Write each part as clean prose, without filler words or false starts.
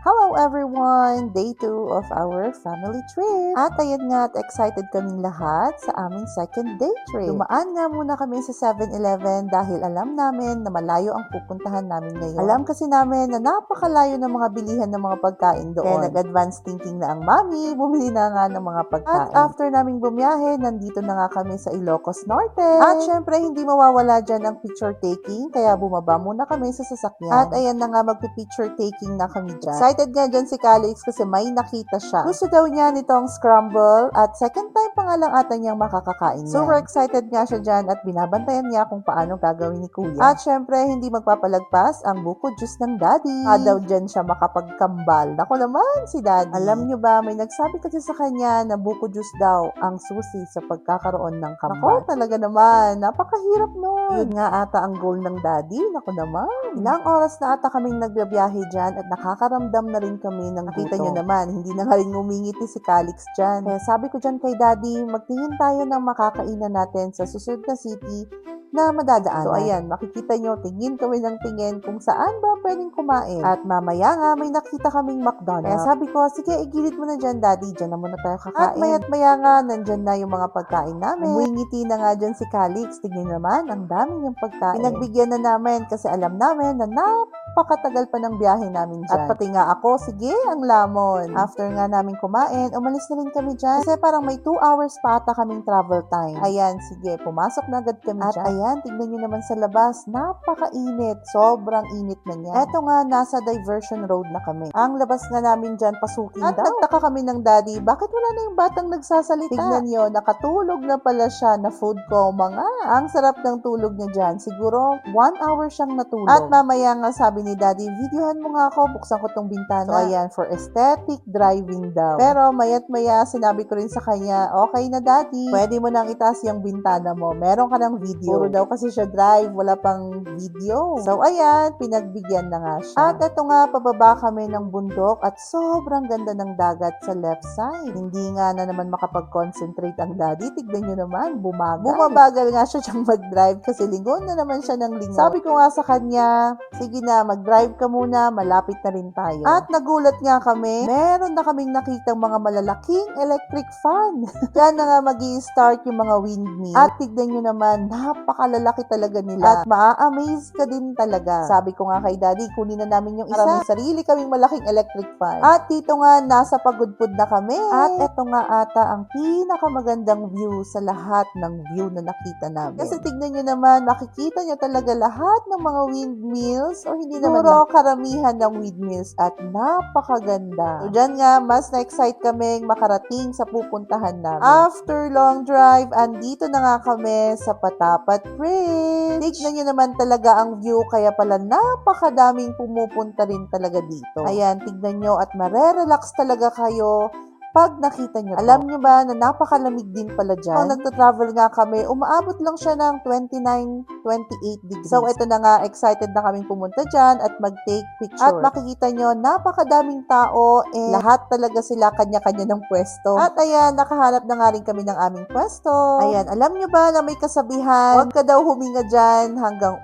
Hello everyone! Day 2 of our family trip. At ayan nga, excited kaming lahat sa aming second day trip. Dumaan nga muna kami sa 7-Eleven dahil alam namin na malayo ang pupuntahan namin ngayon. Alam kasi namin na napakalayo ng mga bilihan ng mga pagkain doon. Kaya nag-advance thinking na ang mami, bumili na nga ng mga pagkain. At after naming bumiyahe, nandito na nga kami sa Ilocos Norte. At syempre, hindi mawawala dyan ang picture taking, kaya bumaba muna kami sa sasakyan. At ayan na nga, magpi-picture taking na kami dyan. Excited nga dyan si Calix kasi may nakita siya. Gusto daw niya nitong scramble at second time pa nga lang ata niyang makakakain yan. Super excited nga siya dyan at binabantayan niya kung paano gagawin ni Kuya. At syempre, hindi magpapalagpas ang buko juice ng Daddy. Daw dyan siya makapagkambal. Ako naman si Daddy. Alam niyo ba, may nagsabi kasi sa kanya na buko juice daw ang susi sa pagkakaroon ng kambal. Ako talaga naman, napakahirap nun. Yun nga ata ang goal ng Daddy. Ako naman. Ilang oras na ata kaming nagbibiyahe dyan at nakakaramdam na rin kami ng nakita nyo naman, hindi na nga rin ngumingiti si Calix dyan. Kaya sabi ko dyan kay Daddy, magtingin tayo ng makakainan natin sa susunod na city na madadaanan. So ayan, makikita nyo, tingin kami ng tingin kung saan ba pwedeng kumain. At mamaya nga, may nakita kaming McDonald's. Kaya sabi ko, sige, igilid mo na dyan, Daddy, dyan na muna tayo kakain. At maya't maya nga, nandyan na yung mga pagkain namin. Ngumingiti na nga dyan si Calix. Tingnan naman, ang dami yung pagkain. Pinagbigyan na namin kasi alam namin na napakatagal pa ng biyahe namin dyan. At pati nga ako, sige, ang lamon. After nga namin kumain, umalis na rin kami dyan. Kasi parang may 2 hours pa ata kaming travel time. Ayan, sige, pumasok na agad kami dyan. At ayan, tignan nyo naman sa labas, napakainit. Sobrang init na niya. Eto nga, nasa diversion road na kami. Ang labas nga namin dyan, pasukin daw. At nagtaka kami ng Daddy, bakit wala na yung batang nagsasalita? Tignan nyo, nakatulog na pala siya na food coma nga. Ang sarap ng tulog niya dyan. Siguro, 1 hour siyang natulog. At mamaya nga sabi ni Daddy, videohan mo nga ako, buksan ko tong bintana. So ayan, for aesthetic driving daw. Pero mayat maya, sinabi ko rin sa kanya, okay na Daddy, pwede mo nang itaas yung bintana mo. Meron ka ng video. Puro daw kasi siya drive, wala pang video. So ayan, pinagbigyan na nga siya. At eto nga, pababa kami ng bundok at sobrang ganda ng dagat sa left side. Hindi nga na naman makapag-concentrate ang Daddy. Tignan nyo naman, bumabagal nga siya siyang mag-drive kasi lingon na naman siya ng lingon. Sabi ko nga sa kanya, sige na, mag-drive ka muna, malapit na rin tayo. At nagulat nga kami, meron na kaming nakitang mga malalaking electric fan. Diyan na nga mag-i-start yung mga windmill. At tignan nyo naman, napakalalaki talaga nila. At maa-amaze ka din talaga. Sabi ko nga kay Daddy, kunin na namin yung isa. May sarili kaming malaking electric fan. At dito nga, nasa pagudpud na kami. At eto nga ata ang pinakamagandang view sa lahat ng view na nakita namin. Kasi tignan nyo naman, makikita nyo talaga lahat ng mga windmills o hindi naman karamihan ng windmills at napakaganda. So dyan nga, mas na-excite kaming makarating sa pupuntahan namin. After long drive, andito na nga kami sa Patapat Bridge. Tignan nyo naman talaga ang view, kaya pala napakadaming pumupunta rin talaga dito. Ayan, tignan nyo at marerelax talaga kayo pag nakita nyo. Alam nyo ba na napakalamig din pala dyan? Kung nagta-travel nga kami, umaabot lang siya ng 29-28 degrees. So, ito na nga, excited na kaming pumunta dyan at mag-take picture. At makikita nyo, napakadaming tao, lahat talaga sila kanya-kanya ng pwesto. At ayan, nakahanap na nga rin kami ng aming pwesto. Ayan, alam nyo ba na may kasabihan, huwag ka daw huminga dyan hanggang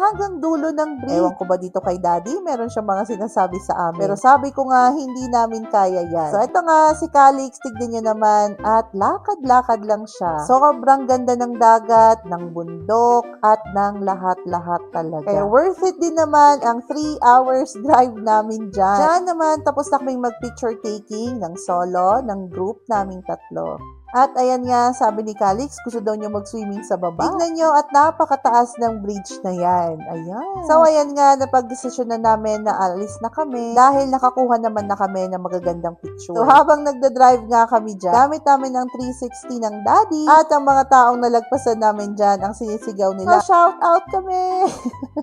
hanggang dulo ng bridge. Ewan ko ba dito kay Daddy, meron siyang mga sinasabi sa amin. Pero sabi ko nga, hindi namin kaya yan. So, ito nga, si Calix, tignan nyo naman, at lakad-lakad lang siya. Sobrang ganda ng dagat, ng bundok, at ng lahat-lahat talaga. Kaya worth it din naman ang 3 hours drive namin dyan. Dyan naman, tapos na kaming mag-picture taking ng solo, ng group naming 3. At ayan nga, sabi ni Calix, gusto daw niya mag-swimming sa baba. Tignan nyo, at napakataas ng bridge na yan. Ayan. So, ayan nga, napag-desisyon na namin na alis na kami dahil nakakuha naman na kami ng magagandang picture. So, habang nagda-drive nga kami dyan, gamit namin ang 360 ng Daddy at ang mga taong nalagpasan namin dyan, ang sinisigaw nila. So, shout out kami!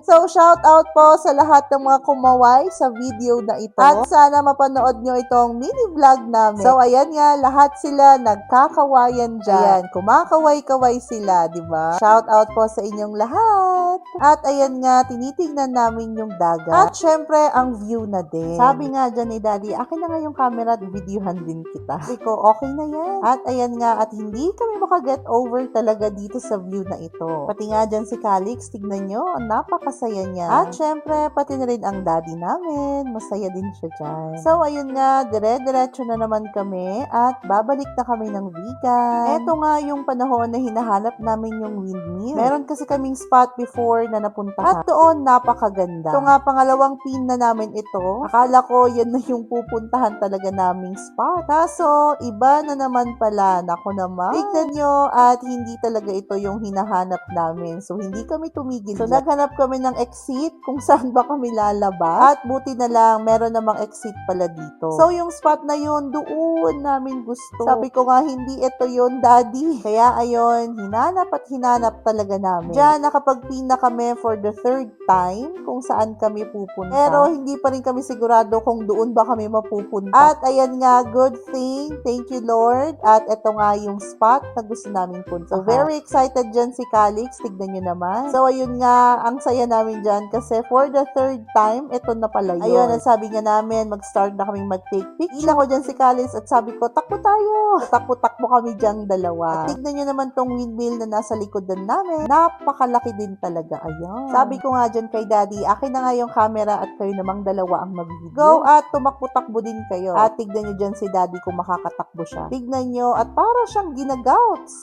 So, shout out po sa lahat ng mga kumaway sa video na ito. At sana mapanood nyo itong mini vlog namin. So, ayan nga, lahat sila nagkakawayan dyan. Ayan, kumakaway-kaway sila, di ba? Shout out po sa inyong lahat! At ayan nga, tinitingnan namin yung dagat. At syempre, ang view na din. Sabi nga dyan ni Daddy, akin na nga yung camera at videohan din kita. Sabi ko, okay na yan. At ayan nga, at hindi kami makaget over talaga dito sa view na ito. Pati nga dyan si Calix, tignan nyo, ang napakasaya niya. At syempre, pati na rin ang daddy namin, masaya din siya dyan. So ayun nga, dire-diretso na naman kami at babalik na kami ng vegan. Eto nga yung panahon na hinahanap namin yung windmill. Meron kasi kaming spot before na napuntahan. At doon, napakaganda. Ito nga, pangalawang pin na namin ito. Akala ko yan na yung pupuntahan talaga naming spot. Kaso, iba na naman pala. Naku naman. Tignan nyo, at hindi talaga ito yung hinahanap namin. So, hindi kami tumigil. So, naghanap kami ng exit kung saan ba kami lalabas. At buti na lang, meron namang exit pala dito. So, yung spot na yun, doon namin gusto. Sabi ko nga, hindi ito yun, daddy. Kaya ayun, hinanap at hinanap talaga namin. Diyan, nakapag-pin na kami for the third time kung saan kami pupunta. Pero hindi pa rin kami sigurado kung doon ba kami mapupunta. At ayan nga, good thing. Thank you, Lord. At ito nga yung spot na gusto namin punta. So, very excited dyan si Calix. Tignan nyo naman. So, ayun nga, ang saya namin dyan kasi for the third time, ito na pala yun. Ayun, at sabi nga namin, mag-start na kaming mag-take picture. Ila ko dyan si Calix at sabi ko, takbo tayo. Takbo-takbo kami dyan dalawa. At tignan nyo naman tong windmill na nasa likodan namin. Napakalaki din talaga. Ayun. Sabi ko nga dyan kay Daddy, akin na nga yung camera at kayo namang dalawa ang mag-video. Go at tumakbo-takbo din kayo. At tignan nyo dyan si Daddy kung makakatakbo siya. Tignan nyo at para siyang ginagouts.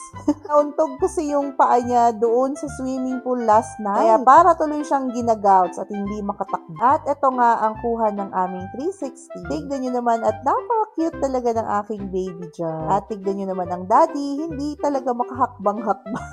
Nauntog kasi yung paa niya doon sa swimming pool last night. Kaya para tuloy siyang ginagouts at hindi makatakbo. At ito nga ang kuha ng aming 360. Tignan nyo naman at napaka-cute talaga ng aking baby dyan. At tignan nyo naman ang daddy, hindi talaga makahakbang-hakbang.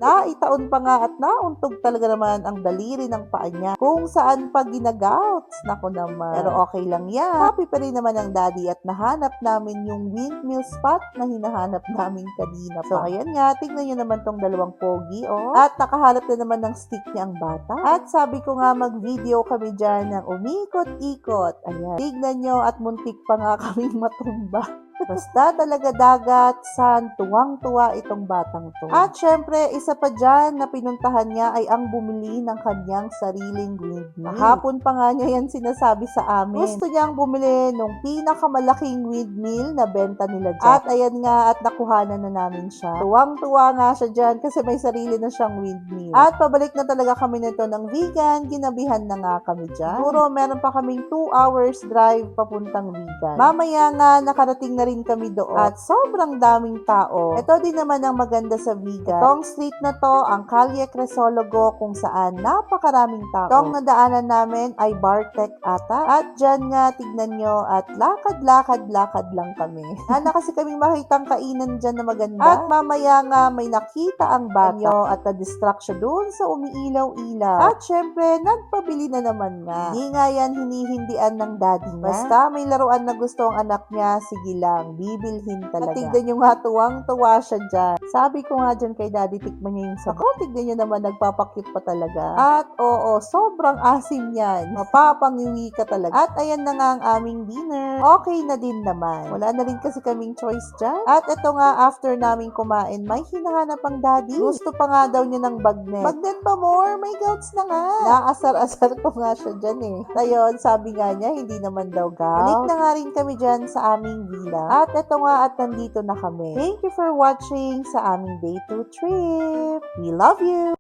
Naitaon pa nga at nauntog talaga naman ang daliri ng paa niya kung saan pa ginagouts. Nako naman. Pero okay lang yan. Happy pa rin naman ang daddy at nahanap namin yung windmill spot na hinahanap namin kanina pa. So ayan nga, tignan nyo naman tong dalawang pogi, oh. At nakahanap na naman ng stick niya ang bata. At sabi ko nga mag-video kami dyan ng umikot-ikot. Ayan. Tignan nyo at muntik pa nga kaming matumba. Basta talaga dagat, san, tuwang-tuwa itong batang to. At syempre, isa pa dyan na pinuntahan niya ay ang bumili ng kanyang sariling windmill. Hapon pa nga niya yan sinasabi sa amin. Gusto niyang bumili nung pinakamalaking windmill na benta nila dyan. At ayan nga, at nakuhanan na namin siya. Tuwang-tuwa nga siya dyan kasi may sarili na siyang windmill. At pabalik na talaga kami nito ng vegan, ginabihan na nga kami dyan. Siguro meron pa kaming 2 hours drive papuntang vegan. Mamaya nga, nakarating na rin kami doon. At sobrang daming tao. Ito din naman ang maganda sa vegan. Itong street na to, ang Calle Cresologo, kung saan napakaraming tao. Itong nadaanan namin ay Bartek ata. At dyan nga, tignan nyo, at lakad-lakad-lakad lang kami. Hana kasi kaming makitang kainan dyan na maganda. At mamaya nga, may nakita ang bata at na-distract siya doon sa umiilaw-ilaw. At syempre, nagpabili na naman nga. Hindi nga yan hinihindian ng daddy niya. Basta may laruan na gusto ang anak niya, sige lang. Bibilhin talaga. At tignan nyo nga, tuwang-tuwa siya dyan. Sabi ko nga dyan kay daddy, tikman niya yung sabaw. Tignan nyo naman, nagpapakit pa talaga. At oo, sobrang asim yan. Mapapangiwi ka talaga. At ayan na nga ang aming dinner. Okay na din naman. Wala na rin kasi kaming choice dyan. At ito nga, after namin kumain, may hinahanap ang daddy. Gusto pa nga daw niya ng bagnet. Bagnet pa more? May gouts na nga. Naasar-asar ko nga siya dyan eh. Tayon, sabi nga niya, hindi naman daw gout. Balik na nga rin kami dyan sa aming villa. At ito nga, at nandito na kami. Thank you for watching sa aming day 2 trip. We love you!